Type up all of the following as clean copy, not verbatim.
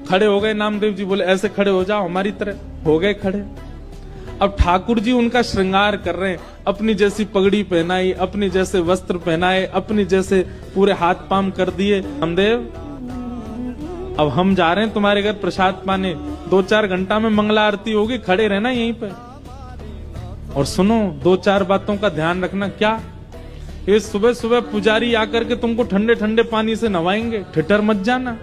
खड़े हो गए नामदेव जी, बोले ऐसे खड़े हो जाओ हमारी तरह। हो गए खड़े। अब ठाकुर जी उनका श्रृंगार कर रहे हैं, अपनी जैसी पगड़ी पहनाई, अपनी जैसे वस्त्र पहनाए, अपनी जैसे पूरे हाथ पाम कर दिए। नामदेव अब हम जा रहे हैं तुम्हारे घर प्रसाद पाने, 2-4 घंटा में मंगला आरती होगी, खड़े रहना यहीं पे। और सुनो 2-4 बातों का ध्यान रखना। क्या? ये सुबह सुबह पुजारी आकर के तुमको ठंडे ठंडे पानी से नवाएंगे, ठिठर मत जाना।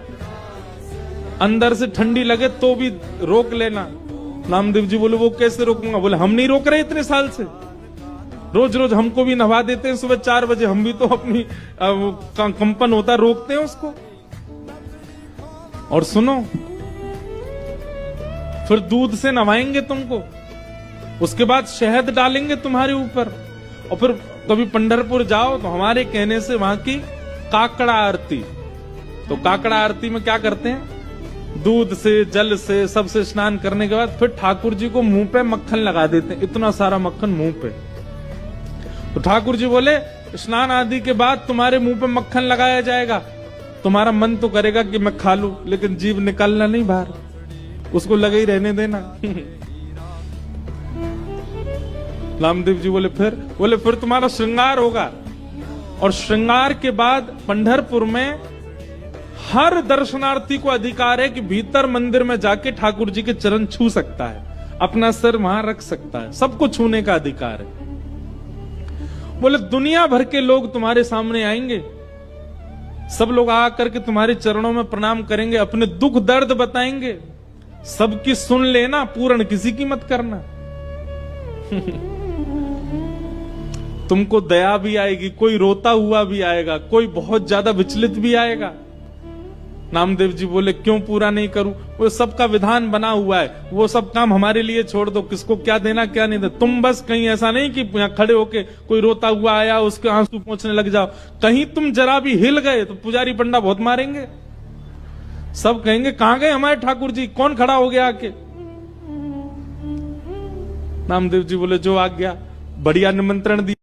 अंदर से ठंडी लगे तो भी रोक लेना। नामदेव जी बोले वो कैसे रोकूंगा? बोले हम नहीं रोक रहे इतने साल से, रोज रोज हमको भी नवा देते हैं सुबह 4 बजे, हम भी तो अपनी कंपन होता रोकते हैं उसको। और सुनो फिर दूध से नवाएंगे तुमको, उसके बाद शहद डालेंगे तुम्हारे ऊपर, और फिर कभी पंढरपुर जाओ तो हमारे कहने से वहां की काकड़ा आरती, तो काकड़ा आरती में क्या करते हैं, दूध से जल से सबसे स्नान करने के बाद फिर ठाकुर जी को मुंह पे मक्खन लगा देते हैं, इतना सारा मक्खन मुंह पे। तो ठाकुर जी बोले स्नान आदि के बाद तुम्हारे मुंह पे मक्खन लगाया जाएगा, तुम्हारा मन तो करेगा कि मैं खा लूं, लेकिन जीभ निकालना नहीं बाहर, उसको लगे ही रहने देना। नामदेव जी बोले फिर तुम्हारा श्रृंगार होगा। और श्रृंगार के बाद पंढरपुर में हर दर्शनार्थी को अधिकार है कि भीतर मंदिर में जाके ठाकुर जी के चरण छू सकता है, अपना सिर वहां रख सकता है, सबको छूने का अधिकार है। बोले दुनिया भर के लोग तुम्हारे सामने आएंगे, सब लोग आकर के तुम्हारे चरणों में प्रणाम करेंगे, अपने दुख दर्द बताएंगे, सबकी सुन लेना, पूर्ण किसी की मत करना। तुमको दया भी आएगी, कोई रोता हुआ भी आएगा, कोई बहुत ज्यादा विचलित भी आएगा। नामदेव जी बोले क्यों पूरा नहीं करूं? वो सबका विधान बना हुआ है, वो सब काम हमारे लिए छोड़ दो, किसको क्या देना क्या नहीं देना। तुम बस कहीं ऐसा नहीं कि यहाँ खड़े होके कोई रोता हुआ आया उसके आंसू पोंछने लग जाओ, कहीं तुम जरा भी हिल गए तो पुजारी पंडा बहुत मारेंगे, सब कहेंगे कहां गए हमारे ठाकुर जी, कौन खड़ा हो गया आके। नामदेव जी बोले जो आ गया, बढ़िया निमंत्रण दिया।